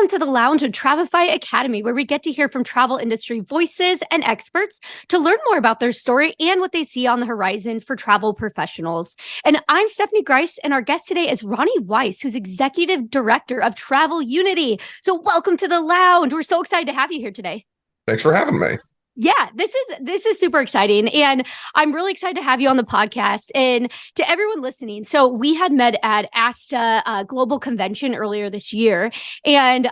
to the Lounge of Travefy Academy, where we get to hear from travel industry voices and experts to learn more about their story and what they see on the horizon for travel professionals. And I'm Stephanie Grice, and our guest today is Roni Weiss, who's Executive Director of Travel Unity. So welcome to the Lounge. We're so excited to have you here today. Thanks for having me. Yeah, this is super exciting, and I'm really excited to have you on the podcast. And to everyone listening, so we had met at ASTA Global Convention earlier this year, and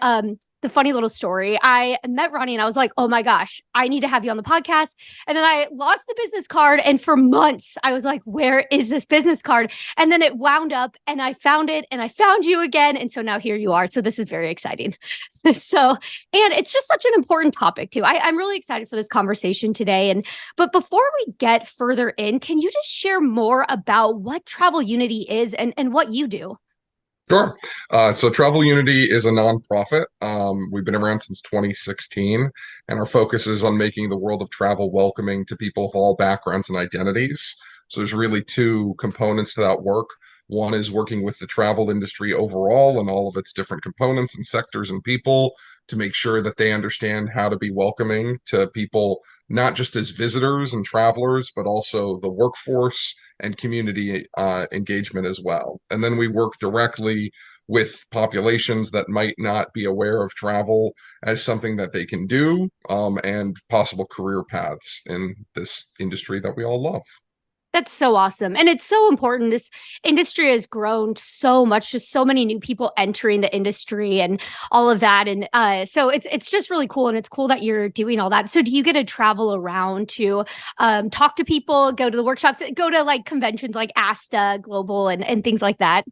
the funny little story, I met Roni and I was like, oh my gosh, I need to have you on the podcast. And then I lost the business card, and for months I was like, where is this business card? And then it wound up and I found it and I found you again. And so now here you are. So this is very exciting. So, and it's just such an important topic too. I'm really excited for this conversation today. But before we get further in, can you just share more about what Travel Unity is and what you do? Sure. So Travel Unity is a nonprofit. We've been around since 2016, and our focus is on making the world of travel welcoming to people of all backgrounds and identities. So there's really two components to that work. One is working with the travel industry overall and all of its different components and sectors and people to make sure that they understand how to be welcoming to people, not just as visitors and travelers, but also the workforce and community engagement as well. And then we work directly with populations that might not be aware of travel as something that they can do, and possible career paths in this industry that we all love. That's so awesome. And it's so important. This industry has grown so much, just so many new people entering the industry and all of that. And so it's just really cool. And it's cool that you're doing all that. So do you get to travel around to talk to people, go to the workshops, go to like conventions like ASTA Global and things like that?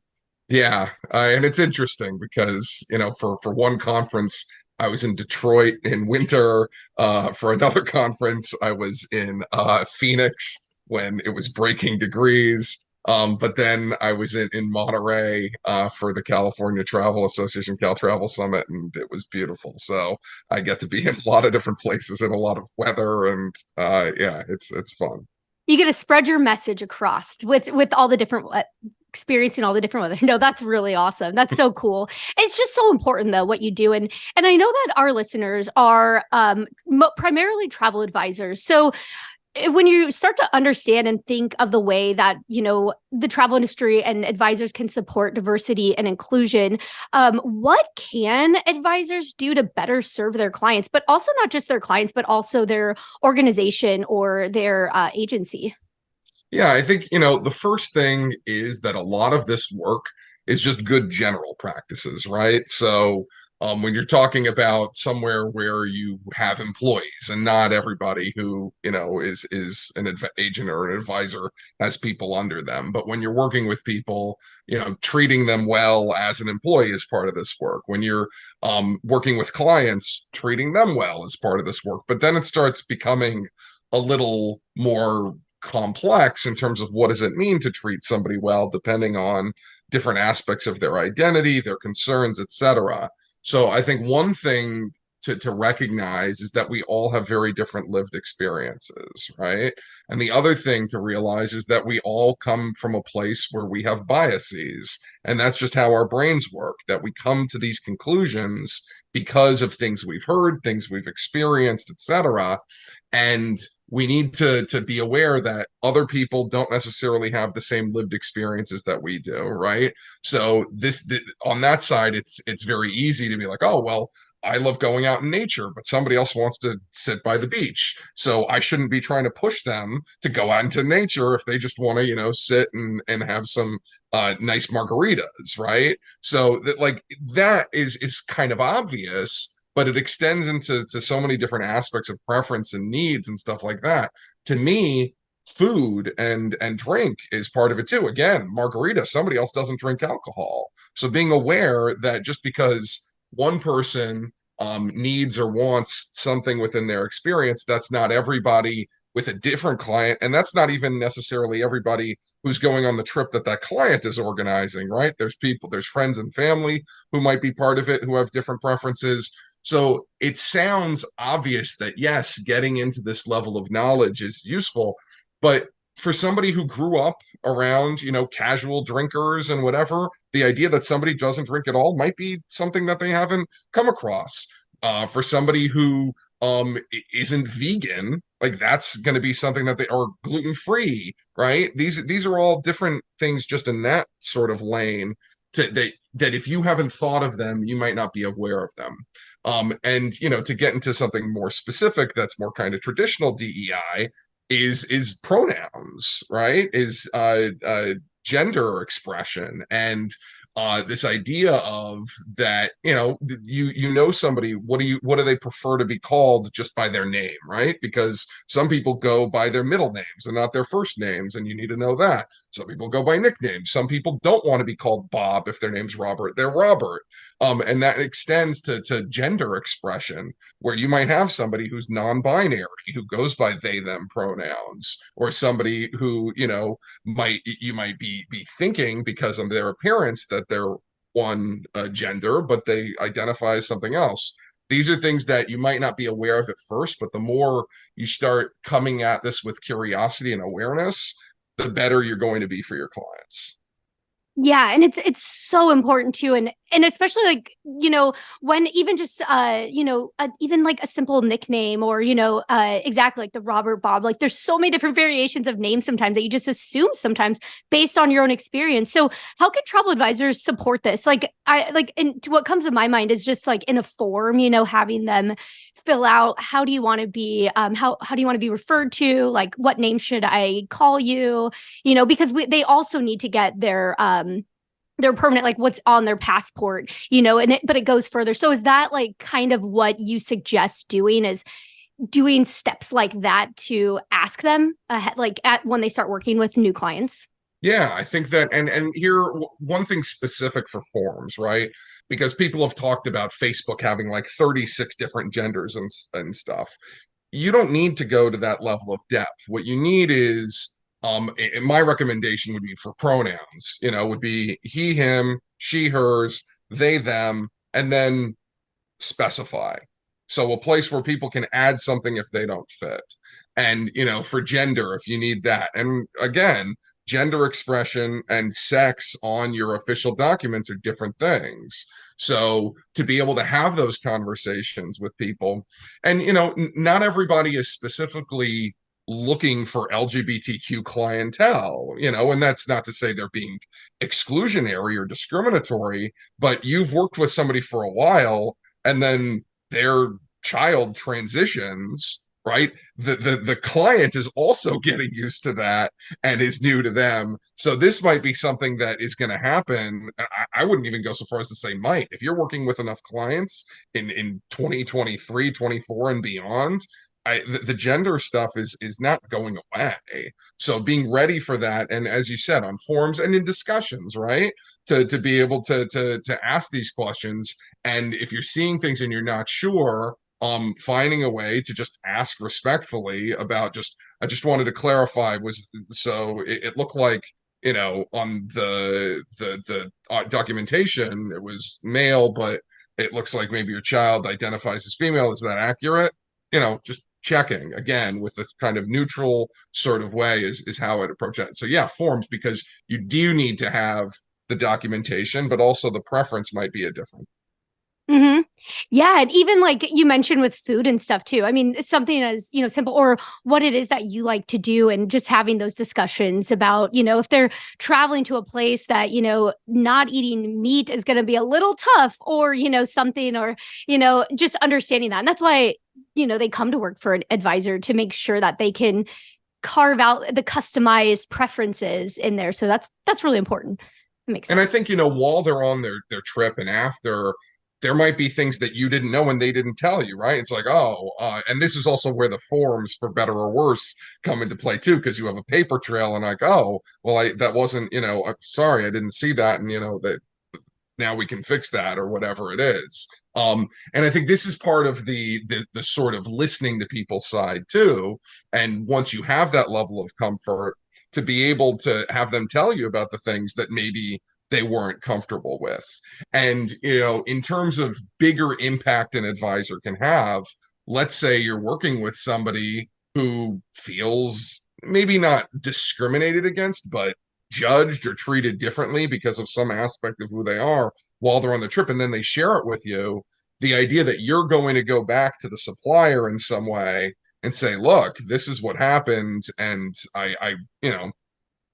Yeah. And it's interesting because, for one conference, I was in Detroit in winter. For another conference, I was in Phoenix when it was breaking degrees. But then I was in Monterey for the California Travel Association Cal Travel Summit, and it was beautiful. So I get to be in a lot of different places in a lot of weather, and yeah, it's fun. You get to spread your message across with all the different experiencing all the different weather. No, that's really awesome. That's so cool. It's just so important though what you do, and I know that our listeners are primarily travel advisors. So when you start to understand and think of the way that, the travel industry and advisors can support diversity and inclusion, what can advisors do to better serve their clients, but also not just their clients, but also their organization or their agency? Yeah, I think, the first thing is that a lot of this work is just good general practices, right? So when you're talking about somewhere where you have employees and not everybody who, is an agent or an advisor has people under them. But when you're working with people, treating them well as an employee is part of this work. When you're working with clients, treating them well is part of this work. But then it starts becoming a little more complex in terms of what does it mean to treat somebody well, depending on different aspects of their identity, their concerns, etc. So I think one thing to recognize is that we all have very different lived experiences, right? And the other thing to realize is that we all come from a place where we have biases, and that's just how our brains work, that we come to these conclusions because of things we've heard, things we've experienced, etc. And we need to be aware that other people don't necessarily have the same lived experiences that we do, right? So on that side, it's very easy to be like, oh, well, I love going out in nature, but somebody else wants to sit by the beach. So I shouldn't be trying to push them to go out into nature if they just want to, sit and have some nice margaritas, right? So that is kind of obvious, but it extends into so many different aspects of preference and needs and stuff like that. To me, food and drink is part of it too. Again, margarita, somebody else doesn't drink alcohol. So being aware that just because one person needs or wants something within their experience, that's not everybody with a different client. And that's not even necessarily everybody who's going on the trip that client is organizing, right? There's friends and family who might be part of it, who have different preferences. So it sounds obvious that yes, getting into this level of knowledge is useful, but for somebody who grew up around, casual drinkers and whatever, the idea that somebody doesn't drink at all might be something that they haven't come across. For somebody who isn't vegan, like that's going to be something that they are gluten free, right? These are all different things just in that sort of lane that if you haven't thought of them, you might not be aware of them. And to get into something more specific, that's more kind of traditional DEI, is pronouns, right? Is gender expression, and this idea of that, you know somebody, what do they prefer to be called just by their name, right? Because some people go by their middle names and not their first names, and you need to know that. Some people go by nicknames. Some people don't want to be called Bob if their name's Robert. They're Robert. And that extends to gender expression, where you might have somebody who's non-binary, who goes by they them pronouns, or somebody who, you might be thinking because of their appearance that they're one gender, but they identify as something else. These are things that you might not be aware of at first, but the more you start coming at this with curiosity and awareness, the better you're going to be for your clients. Yeah, and it's so important too, and especially like when even just even like a simple nickname, or exactly like the Robert, Bob, like there's so many different variations of names sometimes that you just assume sometimes based on your own experience. So how can travel advisors support this? Like and what comes to my mind is just like in a form, having them fill out, how do you want to be how do you want to be referred to, like what name should I call you, because they also need to get their permanent, like what's on their passport, but it goes further. So is that like kind of what you suggest doing, is doing steps like that to ask them ahead, like at when they start working with new clients? Yeah, I think that, and here one thing specific for forms, right? Because people have talked about Facebook having like 36 different genders and stuff. You don't need to go to that level of depth. What you need is, and my recommendation would be for pronouns, would be he, him, she, hers, they, them, and then specify. So a place where people can add something if they don't fit. And, for gender, if you need that. And again, gender expression and sex on your official documents are different things. So to be able to have those conversations with people, and, not everybody is specifically looking for LGBTQ clientele, and that's not to say they're being exclusionary or discriminatory, but you've worked with somebody for a while and then their child transitions, right? The client is also getting used to that and is new to them. So this might be something that is going to happen. I wouldn't even go so far as to say might. If you're working with enough clients in 2023, 24 and beyond, the gender stuff is not going away. So being ready for that, and as you said, on forums and in discussions, right, to be able to ask these questions. And if you're seeing things and you're not sure, finding a way to just ask respectfully about, I just wanted to clarify, was so it looked like, on the documentation it was male, but it looks like maybe your child identifies as female. Is that accurate? Just checking again with a kind of neutral sort of way is how I'd approach it. So yeah, forms, because you do need to have the documentation, but also the preference might be a different. Mm-hmm. Yeah, and even like you mentioned with food and stuff too. I mean, it's something as, simple, or what it is that you like to do, and just having those discussions about, if they're traveling to a place that, not eating meat is going to be a little tough, or, something, or, just understanding that. And that's why, they come to work for an advisor, to make sure that they can carve out the customized preferences in there. So that's really important. It makes sense. And I think, while they're on their trip and after, there might be things that you didn't know and they didn't tell you, right? It's like, oh, and this is also where the forms, for better or worse, come into play too, because you have a paper trail and like, oh, well, that wasn't, I'm sorry, I didn't see that, and that now we can fix that, or whatever it is. And I think this is part of the sort of listening to people's side too. And once you have that level of comfort, to be able to have them tell you about the things that maybe they weren't comfortable with. And, in terms of bigger impact an advisor can have, let's say you're working with somebody who feels maybe not discriminated against, but judged or treated differently because of some aspect of who they are while they're on the trip, and then they share it with you, the idea that you're going to go back to the supplier in some way and say, look, this is what happened, and I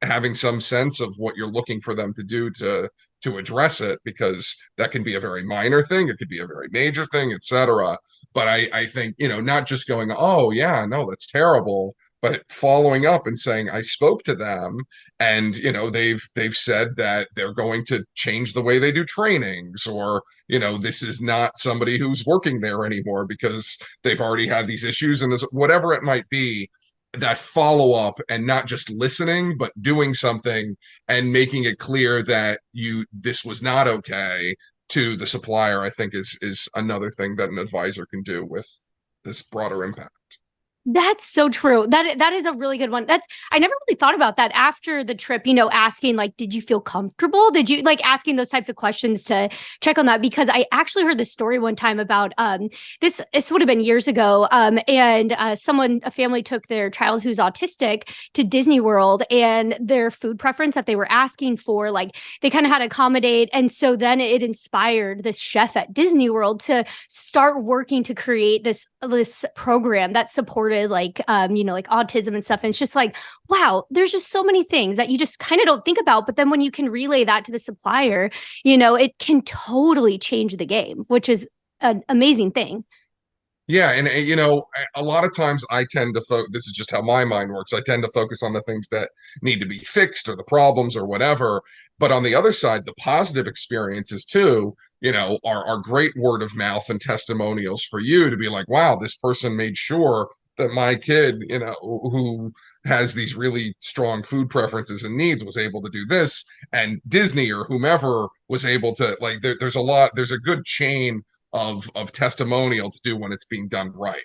having some sense of what you're looking for them to do to address it, because that can be a very minor thing, it could be a very major thing, etc. But I think, not just going, oh yeah, no, that's terrible, but following up and saying, I spoke to them, and they've said that they're going to change the way they do trainings, or this is not somebody who's working there anymore because they've already had these issues, and this, whatever it might be, that follow up, and not just listening but doing something and making it clear that this was not okay to the supplier, I think is another thing that an advisor can do with this broader impact. That's so true. That is a really good one. I never really thought about that after the trip, asking like, did you feel comfortable? Did you like asking those types of questions to check on that? Because I actually heard this story one time about this would have been years ago. And a family took their child who's autistic to Disney World, and their food preference that they were asking for, like they kind of had to accommodate. And so then it inspired this chef at Disney World to start working to create this program that supported like autism and stuff. And it's just like, wow, there's just so many things that you just kind of don't think about, but then when you can relay that to the supplier, it can totally change the game, which is an amazing thing. Yeah, and a lot of times I tend to focus. This is just how my mind works. I tend to focus on the things that need to be fixed or the problems or whatever. But on the other side, the positive experiences too, are great word of mouth and testimonials for you to be like, wow, this person made sure that my kid, who has these really strong food preferences and needs, was able to do this, and Disney or whomever was able to, like, there's a good chain of testimonial to do when it's being done right.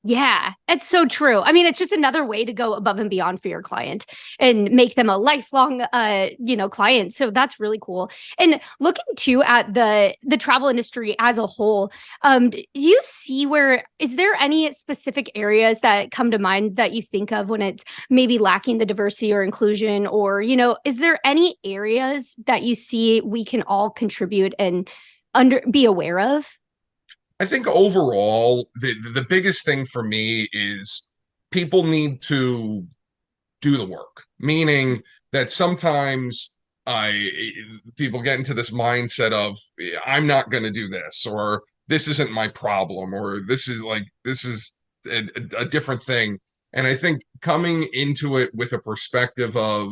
Yeah, it's so true. I mean, it's just another way to go above and beyond for your client and make them a lifelong client. So that's really cool. And looking too at the travel industry as a whole, do you see is there any specific areas that come to mind that you think of when it's maybe lacking the diversity or inclusion, or, is there any areas that you see we can all contribute and be aware of? I think overall, the biggest thing for me is people need to do the work, meaning that sometimes I people get into this mindset of, I'm not going to do this, or this isn't my problem, or this is a different thing. And I think coming into it with a perspective of,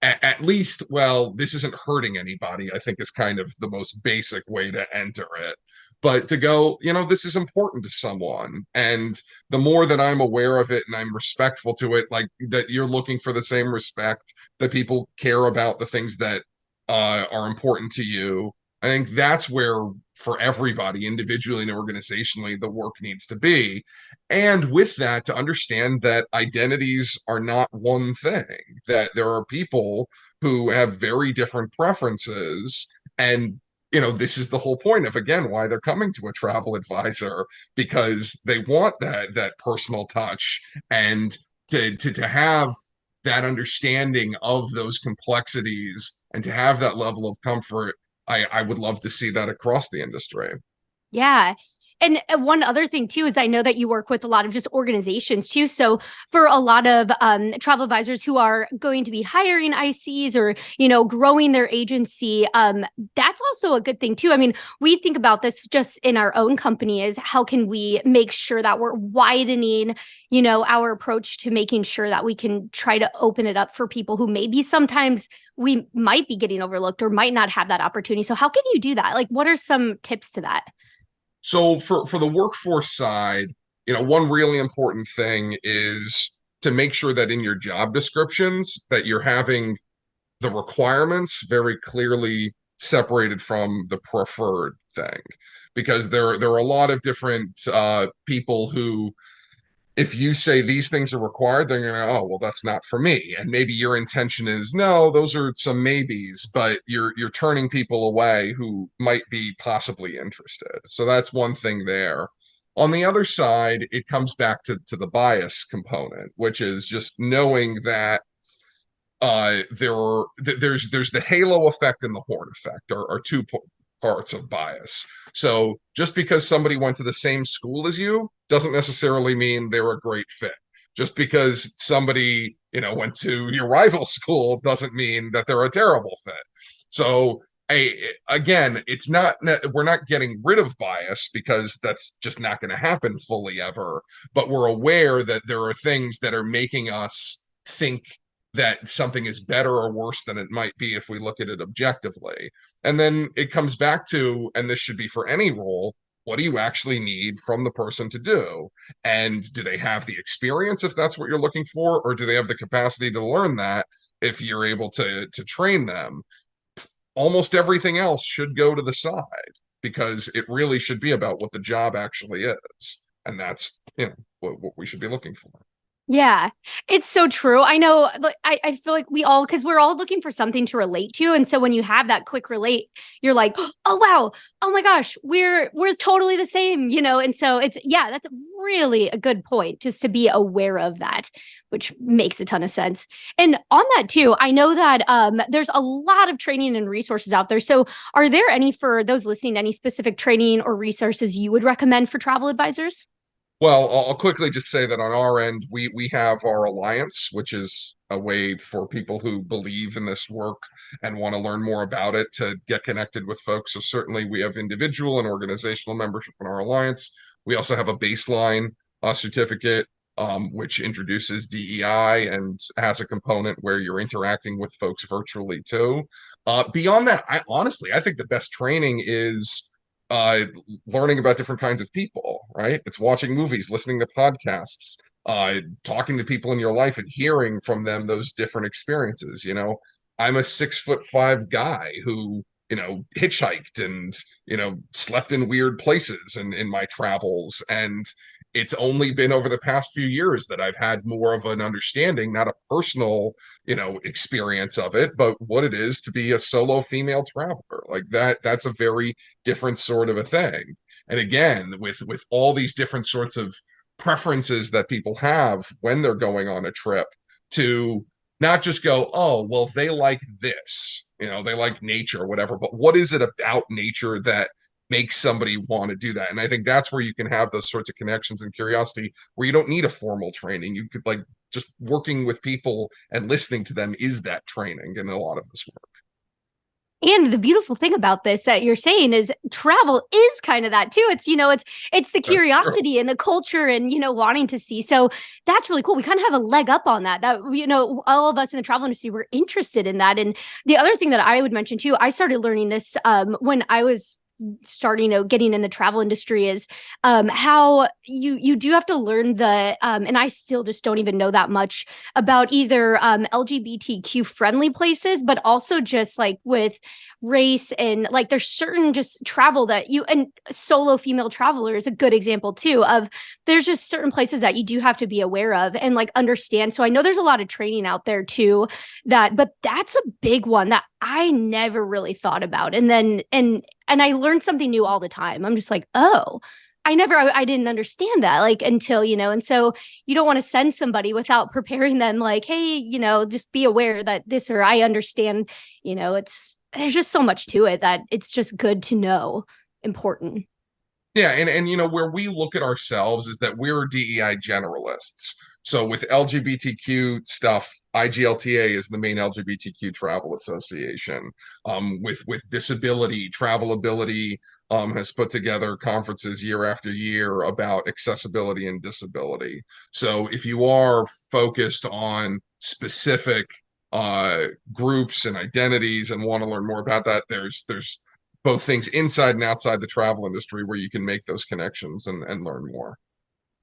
at least, well, this isn't hurting anybody, I think is kind of the most basic way to enter it. But to go, this is important to someone. And the more that I'm aware of it and I'm respectful to it, like that you're looking for the same respect, that people care about the things that are important to you. I think that's where, for everybody, individually and organizationally, the work needs to be. And with that, to understand that identities are not one thing, that there are people who have very different preferences. And, this is the whole point of, again, why they're coming to a travel advisor, because they want that personal touch, and to have that understanding of those complexities and to have that level of comfort. I would love to see that across the industry. Yeah. And one other thing too is I know that you work with a lot of just organizations too. So for a lot of travel advisors who are going to be hiring ICs or growing their agency, that's also a good thing too. I mean, we think about this just in our own company: is how can we make sure that we're widening, our approach to making sure that we can try to open it up for people who maybe sometimes we might be getting overlooked or might not have that opportunity. So how can you do that? Like, what are some tips to that? So for the workforce side, one really important thing is to make sure that in your job descriptions that you're having the requirements very clearly separated from the preferred thing, because there are a lot of different people who, if you say these things are required, they're gonna, oh, well, that's not for me. And maybe your intention is, no, those are some maybes, but you're turning people away who might be possibly interested. So that's one thing there. On the other side, it comes back to the bias component, which is just knowing that there's the halo effect and the horn effect are two parts of bias. So just because somebody went to the same school as you doesn't necessarily mean they're a great fit. Just because somebody, went to your rival school doesn't mean that they're a terrible fit. So again, it's not, we're not getting rid of bias because that's just not going to happen fully ever, but we're aware that there are things that are making us think that something is better or worse than it might be if we look at it objectively. And then it comes back to, and this should be for any role, what do you actually need from the person to do? And do they have the experience if that's what you're looking for, or do they have the capacity to learn that if you're able to train them? Almost everything else should go to the side because it really should be about what the job actually is. And that's, what we should be looking for. Yeah, it's so true. I know, I feel like because we're all looking for something to relate to. And so when you have that quick relate, you're like, oh, wow. Oh my gosh, we're totally the same, And so that's really a good point just to be aware of that, which makes a ton of sense. And on that too, I know that there's a lot of training and resources out there. So are there for those listening, any specific training or resources you would recommend for travel advisors? Well, I'll quickly just say that on our end, we have our alliance, which is a way for people who believe in this work and want to learn more about it to get connected with folks. So certainly we have individual and organizational membership in our alliance. We also have a baseline certificate, which introduces DEI and has a component where you're interacting with folks virtually too. Beyond that, I think the best training is uh learning about different kinds of people, right? It's watching movies, listening to podcasts, talking to people in your life and hearing from them those different experiences. I'm a 6'5" guy who hitchhiked and slept in weird places in my travels, and it's only been over the past few years that I've had more of an understanding, not a personal experience of it, but what it is to be a solo female traveler. Like that's a very different sort of a thing. And again, with all these different sorts of preferences that people have when they're going on a trip, to not just go, oh, well, they like this, they like nature or whatever, but what is it about nature that makes somebody want to do that? And I think that's where you can have those sorts of connections and curiosity where you don't need a formal training. You could, like, just working with people and listening to them is that training in a lot of this work. And the beautiful thing about this that you're saying is travel is kind of that too. It's the curiosity and the culture and wanting to see. So that's really cool. We kind of have a leg up on that. That all of us in the travel industry were interested in that. And the other thing that I would mention too, I started learning this when I was starting getting in the travel industry, is how you do have to learn and I still just don't even know that much about either LGBTQ friendly places, but also just like with race, and like there's certain just travel that and solo female traveler is a good example too, of there's just certain places that you do have to be aware of and like understand. So I know there's a lot of training out there too, but that's a big one that I never really thought about. And I learned something new all the time. I'm just like, oh, I didn't understand that, like, until, and so you don't want to send somebody without preparing them, like, hey, just be aware that this, or I understand, there's just so much to it that it's just good to know. Important. Yeah, and where we look at ourselves is that we're DEI generalists. So with LGBTQ stuff, IGLTA is the main LGBTQ travel association. With disability, Travelability has put together conferences year after year about accessibility and disability. So if you are focused on specific groups and identities and want to learn more about that, there's both things inside and outside the travel industry where you can make those connections and learn more.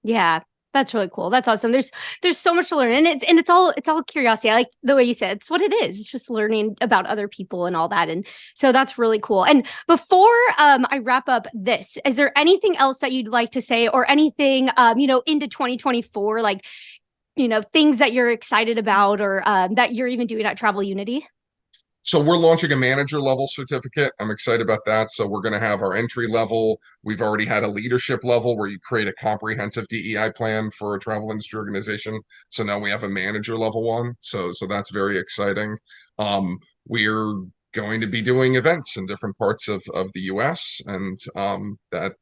Yeah, that's really cool. That's awesome. There's so much to learn, and it's all curiosity. I like the way you said it's what it is. It's just learning about other people and all that, and so that's really cool. And before I wrap up this, is there anything else that you'd like to say, or anything into 2024, like things that you're excited about, or that you're even doing at Travel Unity? So we're launching a manager level certificate. I'm excited about that. So we're going to have our entry level. We've already had a leadership level where you create a comprehensive DEI plan for a travel industry organization. So now we have a manager level one. So that's very exciting. We're going to be doing events in different parts of the US, and that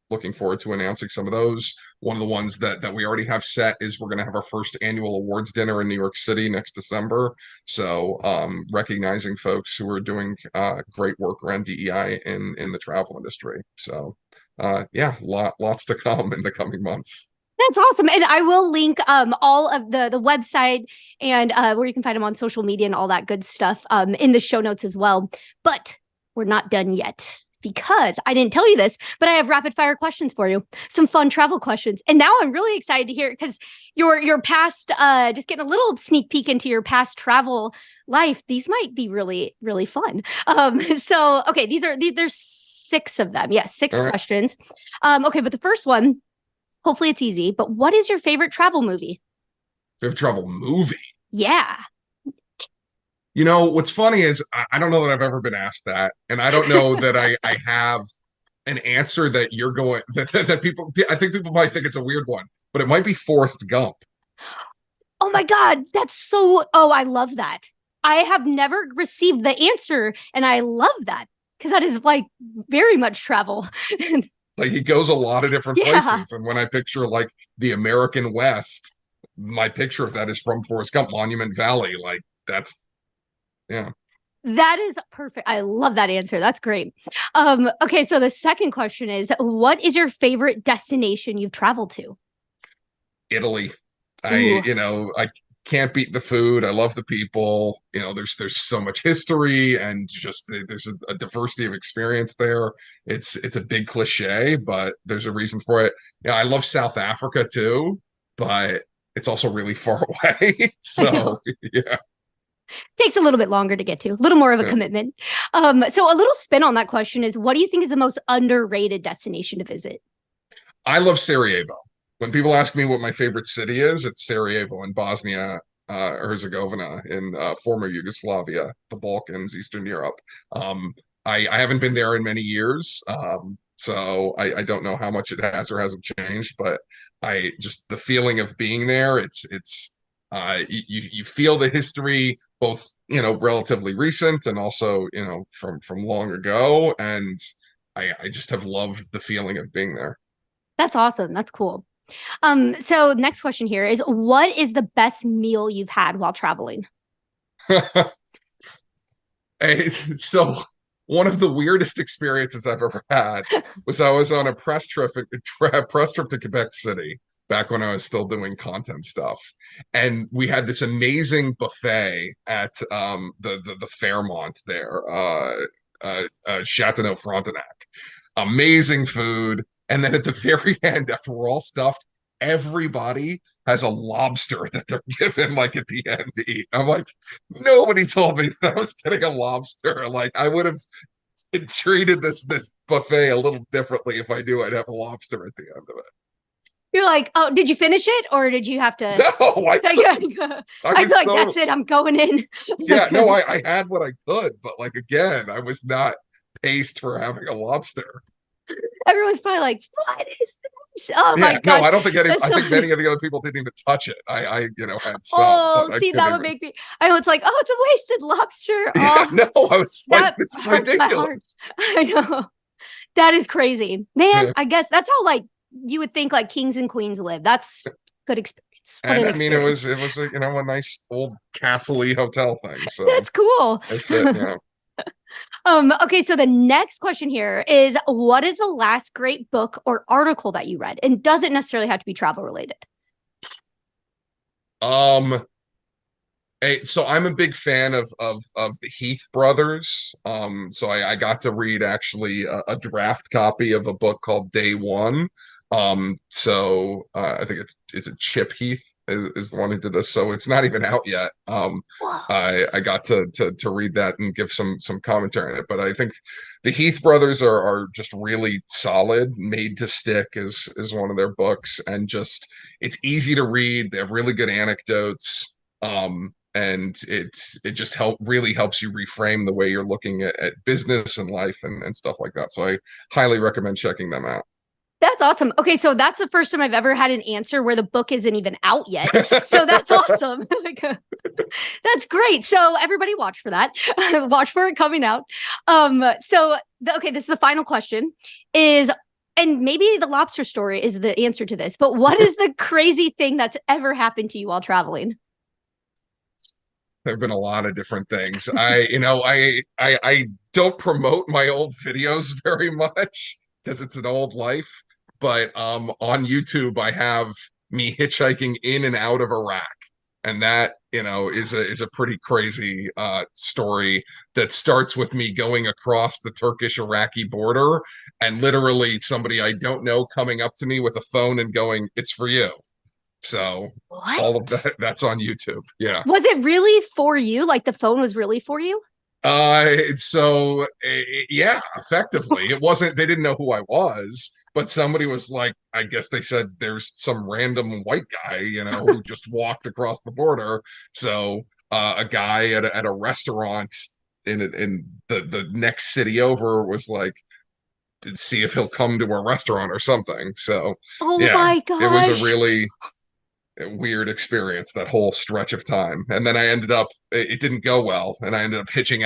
looking forward to announcing some of those. One of the ones that we already have set is we're going to have our first annual awards dinner in New York City next December. So recognizing folks who are doing great work around DEI in the travel industry. So yeah, lots to come in the coming months. That's awesome. And I will link all of the website and where you can find them on social media and all that good stuff in the show notes as well. But we're not done yet, because I didn't tell you this, but I have rapid fire questions for you. Some fun travel questions. And now I'm really excited to hear it, because your past, just getting a little sneak peek into your past travel life. These might be really, really fun. So, okay, there's 6 of them. Yes, 6 All right. questions. Okay, but the first one, hopefully it's easy, but what is your favorite travel movie? Favorite travel movie? Yeah. You know, what's funny is I don't know that I've ever been asked that. And I don't know that I have an answer that you're going that people, I think people might think it's a weird one, but it might be Forrest Gump. Oh my God, that's so, oh, I love that. I have never received the answer, and I love that, because that is like very much travel. Like he goes a lot of different Yeah, places. And when I picture like the American West, my picture of that is from Forrest Gump, Monument Valley. Like that's, yeah. that is perfect. I love that answer. That's great. Okay, so the second question is, what is your favorite destination you've traveled to? Italy. Ooh, I can't beat the food. I love the people. There's so much history, and just there's a diversity of experience there. It's a big cliche, but there's a reason for it. I love South Africa too, but it's also really far away. I know. So yeah. Takes a little bit longer to get to, a little more of a Yeah. commitment. So a little spin on that question is, what do you think is the most underrated destination to visit? I love Sarajevo. When people ask me what my favorite city is, it's Sarajevo in Bosnia, Herzegovina, in former Yugoslavia, the Balkans, Eastern Europe. I haven't been there in many years, so I don't know how much it has or hasn't changed, but I just the feeling of being there, it's you feel the history, both relatively recent and also from long ago, and I just have loved the feeling of being there. That's awesome. That's cool. So next question here is, what is the best meal you've had while traveling? So one of the weirdest experiences I've ever had was I was on a press trip to Quebec City back when I was still doing content stuff, and we had this amazing buffet at the Fairmont there, Chateau Frontenac. Amazing food, and then at the very end, after we're all stuffed, everybody has a lobster that they're given like at the end to eat. I'm like, nobody told me that I was getting a lobster. Like I would have treated this buffet a little differently if I knew I'd have a lobster at the end of it. You're like, oh, did you finish it, or did you have to? No, I couldn't. I I'd be was like, so that's it. I'm going in. yeah, no, I had what I could, but like again, I was not paced for having a lobster. Everyone's probably like, what is this? Oh my Yeah, no, God. I don't think any. That's I so think many of the other people didn't even touch it. I had some, Oh, but I see, couldn't that would even. make me. I know it's like, oh, it's a wasted lobster. Yeah, Oh, no, I was like, that this is hurts my ridiculous. heart. I know. That is crazy. Man, Yeah. I guess that's how like you would think like kings and queens live. That's good experience. What And an I mean, it was experience. it was a nice old castle-y hotel thing, so That's cool. it fit. Yeah. Okay, so the next question here is, what is the last great book or article that you read? And doesn't necessarily have to be travel related. Um. So I'm a big fan of the Heath brothers. So I got to read actually a draft copy of a book called Day One. So I think is it Chip Heath is the one who did this. So it's not even out yet. Whoa. I got to read that and give some commentary on it. But I think the Heath brothers are just really solid. Made to Stick is one of their books, and just it's easy to read. They have really good anecdotes. and it just really helps you reframe the way you're looking at business and life and stuff like that. So I highly recommend checking them out. That's awesome. Okay, so that's the first time I've ever had an answer where the book isn't even out yet. So that's awesome. That's great. So everybody watch for that. Watch for it coming out. Okay, this is the final question is, and maybe the lobster story is the answer to this, but what is the crazy thing that's ever happened to you while traveling? There have been a lot of different things. I don't promote my old videos very much because it's an old life. But on YouTube, I have me hitchhiking in and out of Iraq, and that is a pretty crazy story that starts with me going across the Turkish-Iraqi border, and literally somebody I don't know coming up to me with a phone and going, "It's for you." So what? All of that's on YouTube. Yeah. Was it really for you? Like the phone was really for you? Yeah, effectively. It wasn't, they didn't know who I was, but somebody was like, I guess they said there's some random white guy, who just walked across the border. So a guy at a restaurant in the next city over was like, to see if he'll come to a restaurant or something. So Oh yeah, my gosh. it was a really weird experience, that whole stretch of time. And then it didn't go well, and I ended up hitchhiking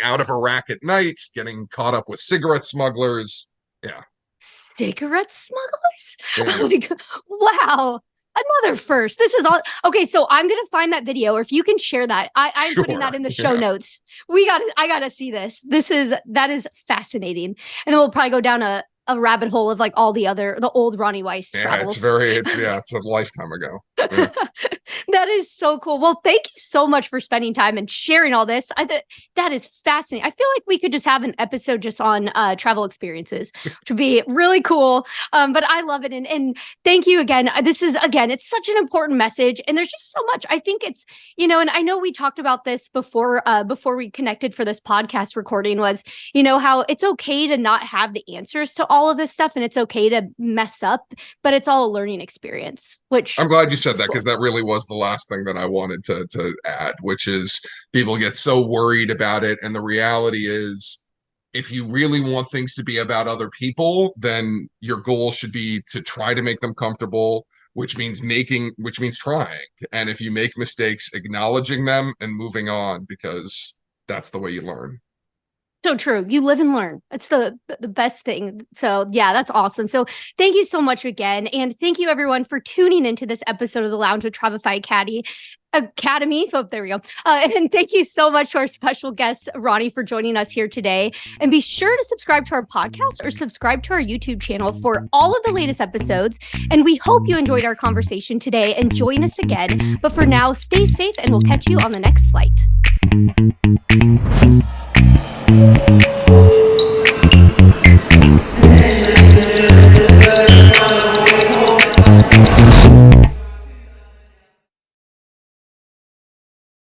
out of Iraq at night, getting caught up with cigarette smugglers. Yeah. Cigarette smugglers? Yeah. Oh my God. Wow. Another first. This is all okay. So I'm gonna find that video, or if you can share that, I'm putting that in the show notes. I gotta see this. That is fascinating. And then we'll probably go down a rabbit hole of like all the old Roni Weiss travels. It's a lifetime ago. Yeah. That is so cool. Well, thank you so much for spending time and sharing all this. That is fascinating. I feel like we could just have an episode just on travel experiences, which would be really cool. But I love it. And thank you again. It's such an important message. And there's just so much. I think it's, and I know we talked about this before we connected for this podcast recording, was, how it's okay to not have the answers to all of this stuff, and it's okay to mess up, but it's all a learning experience, which I'm glad you said that, because that really was the last thing that I wanted to add, which is people get so worried about it. And the reality is, if you really want things to be about other people, then your goal should be to try to make them comfortable, which means trying. And if you make mistakes, acknowledging them and moving on, because that's the way you learn. so true. You live and learn. It's the best thing. So yeah, that's awesome. So thank you so much again. And thank you everyone for tuning into this episode of the Lounge with Travefy Academy. Oh, there we go. And thank you so much to our special guest, Roni, for joining us here today. And be sure to subscribe to our podcast or subscribe to our YouTube channel for all of the latest episodes. And we hope you enjoyed our conversation today and join us again. But for now, stay safe, and we'll catch you on the next flight.